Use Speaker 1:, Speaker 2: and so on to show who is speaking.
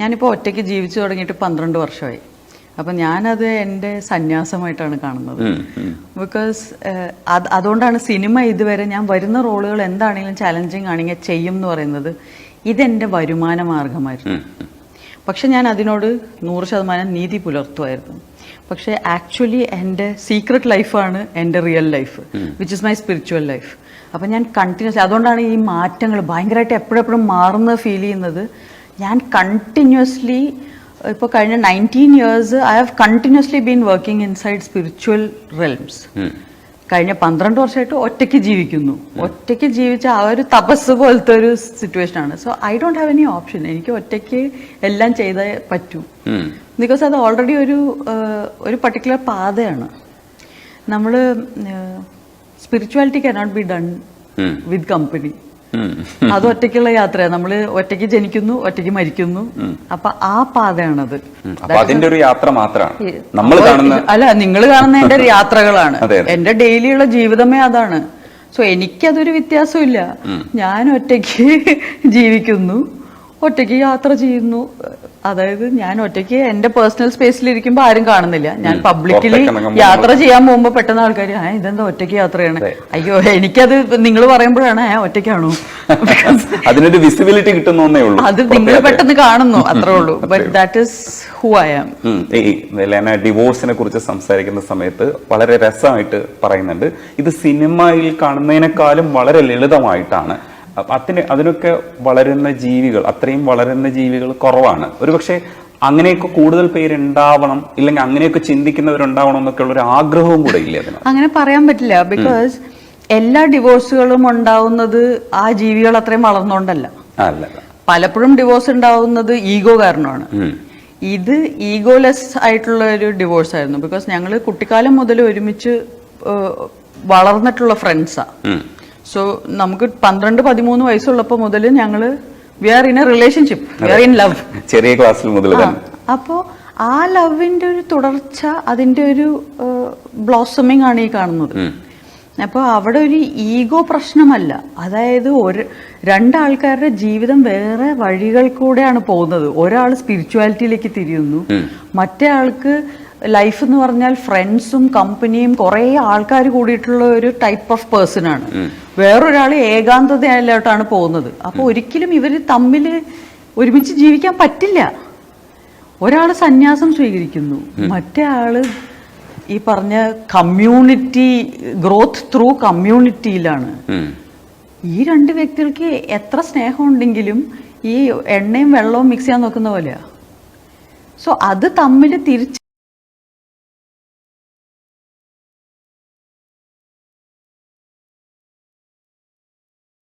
Speaker 1: ഞാനിപ്പോൾ ഒറ്റയ്ക്ക് ജീവിച്ചു തുടങ്ങിയിട്ട് 12 വർഷമായി. അപ്പം ഞാനത് എൻ്റെ സന്യാസമായിട്ടാണ് കാണുന്നത്. ബിക്കോസ് അതുകൊണ്ടാണ് സിനിമ ഇതുവരെ ഞാൻ വരുന്ന റോളുകൾ എന്താണെങ്കിലും ചലഞ്ചിങ് ആണെങ്കിൽ ചെയ്യും എന്ന് പറയുന്നത് ഇതെൻ്റെ വരുമാന മാർഗമായിരുന്നു. പക്ഷെ ഞാൻ അതിനോട് 100% നീതി പുലർത്തുമായിരുന്നു. പക്ഷേ ആക്ച്വലി എൻ്റെ സീക്രട്ട് ലൈഫാണ് എൻ്റെ real life, which is my spiritual life. അപ്പം ഞാൻ കണ്ടിന്യൂസ്, അതുകൊണ്ടാണ് ഈ മാറ്റങ്ങൾ ഭയങ്കരമായിട്ട് എപ്പോഴെപ്പോഴും മാറുന്നത് ഫീൽ ചെയ്യുന്നത്. ഞാൻ കണ്ടിന്യൂസ്ലി ഇപ്പോൾ കഴിഞ്ഞ 19 years I have continuously been working inside spiritual realms. കഴിഞ്ഞ 12 വർഷമായിട്ട് ഒറ്റയ്ക്ക് ജീവിക്കുന്നു. ഒറ്റയ്ക്ക് ജീവിച്ച ആ ഒരു തപസ് പോലത്തെ ഒരു സിറ്റുവേഷനാണ്. So I don't have any option. എനിക്ക് ഒറ്റയ്ക്ക് എല്ലാം ചെയ്തേ പറ്റൂ. ബിക്കോസ് അത് ഓൾറെഡി ഒരു പർട്ടിക്കുലർ പാതയാണ്. നമ്മൾ spirituality cannot be done with company. അത് ഒറ്റയ്ക്കുള്ള യാത്രയാണ്. നമ്മൾ ഒറ്റയ്ക്ക് ജനിക്കുന്നു, ഒറ്റയ്ക്ക് മരിക്കുന്നു. അപ്പൊ ആ പാതയാണത്.
Speaker 2: അതിന്റെ ഒരു യാത്ര മാത്രമാണ്
Speaker 1: അല്ല, നിങ്ങൾ കാണുന്ന എന്റെ യാത്രകളാണ്. എന്റെ ഡെയിലിയുള്ള ജീവിതമേ അതാണ്. സോ എനിക്കതൊരു വ്യത്യാസമില്ല. ഞാൻ ഒറ്റയ്ക്ക് ജീവിക്കുന്നു, ഒറ്റയ്ക്ക് യാത്ര ചെയ്യുന്നു. അതായത് ഞാൻ ഒറ്റയ്ക്ക് എന്റെ പേഴ്സണൽ സ്പേസിലിരിക്കുമ്പോൾ ആരും കാണുന്നില്ല. ഞാൻ പബ്ലിക്കലി യാത്ര ചെയ്യാൻ പോകുമ്പോൾ പെട്ടെന്ന് ആൾക്കാർ ഇതെന്താ ഒറ്റയ്ക്ക് യാത്രയാണ്, അയ്യോ എനിക്കത് നിങ്ങൾ പറയുമ്പോഴാണ് ഒറ്റയ്ക്കാണോ,
Speaker 2: അതിനൊരു വിസിബിലിറ്റി കിട്ടുന്നേ ഉള്ളൂ.
Speaker 1: അത് നിങ്ങൾ പെട്ടെന്ന് കാണുന്നു, അത്രേ ഉള്ളൂ. But that is who I am.
Speaker 2: ഡിവോഴ്സിനെ കുറിച്ച് സംസാരിക്കുന്ന സമയത്ത് വളരെ രസമായിട്ട് പറയുന്നുണ്ട്, ഇത് സിനിമയിൽ കാണുന്നതിനേക്കാളും വളരെ ലളിതമായിട്ടാണ്. അതിനൊക്കെ അത്രയും വളരുന്ന ജീവികൾ കുറവാണ്. ഒരുപക്ഷെ അങ്ങനെയൊക്കെ കൂടുതൽ പേരുണ്ടാവണം, ഇല്ലെങ്കിൽ അങ്ങനെയൊക്കെ ചിന്തിക്കുന്നവരുണ്ടാവണം എന്നൊക്കെ ഉള്ള ഒരു ആഗ്രഹവും കൂടെ ഇല്ല അതിന്.
Speaker 1: അങ്ങനെ പറയാൻ പറ്റില്ല. ബിക്കോസ് എല്ലാ ഡിവോഴ്സുകളും ഉണ്ടാവുന്നത് ആ ജീവികൾ അത്രയും വളർന്നുകൊണ്ടല്ല. പലപ്പോഴും ഡിവോഴ്സ് ഉണ്ടാവുന്നത് ഈഗോ കാരണമാണ്. ഇത് ഈഗോലെസ് ആയിട്ടുള്ള ഒരു ഡിവോഴ്സ് ആയിരുന്നു. ബിക്കോസ് ഞങ്ങൾ കുട്ടിക്കാലം മുതൽ ഒരുമിച്ച് വളർന്നിട്ടുള്ള ഫ്രണ്ട്സാ. സോ നമുക്ക് 12-13 വയസ്സുള്ളപ്പോൾ മുതൽ ഞങ്ങൾ we are in a relationship, we are in love.
Speaker 2: ചെറിയ ക്ലാസ്സിൽ മുതൽ.
Speaker 1: അപ്പോൾ ആ ലവിന്റെ ഒരു തുടർച്ച, അതിന്റെ ഒരു ബ്ലോസമിങ് ആണ് ഈ കാണുന്നത്. അപ്പോൾ അവിടെ ഒരു ഈഗോ പ്രശ്നമല്ല. അതായത് രണ്ടാൾക്കാരുടെ ജീവിതം വേറെ വഴികൾ കൂടെയാണ് പോകുന്നത്. ഒരാൾ സ്പിരിച്വാലിറ്റിയിലേക്ക് തിരിയുന്നു, മറ്റേ ആൾക്ക് ലൈഫ് എന്ന് പറഞ്ഞാൽ ഫ്രണ്ട്സും കമ്പനിയും കുറെ ആൾക്കാർ കൂടിയിട്ടുള്ള ഒരു ടൈപ്പ് ഓഫ് പേഴ്സൺ ആണ്. വേറൊരാൾ ഏകാന്തതയിലോട്ടാണ് പോകുന്നത്. അപ്പൊ ഒരിക്കലും ഇവര് തമ്മിൽ ഒരുമിച്ച് ജീവിക്കാൻ പറ്റില്ല. ഒരാള് സന്യാസം സ്വീകരിക്കുന്നു, മറ്റേ ആള് ഈ പറഞ്ഞ കമ്മ്യൂണിറ്റി ഗ്രോത്ത് ത്രൂ കമ്മ്യൂണിറ്റിയിലാണ്. ഈ രണ്ട് വ്യക്തികൾക്ക് എത്ര സ്നേഹം ഉണ്ടെങ്കിലും ഈ എണ്ണയും വെള്ളവും മിക്സ് ചെയ്യാൻ നോക്കുന്ന പോലെയാ. സോ അത് തമ്മിൽ തിരിച്ച്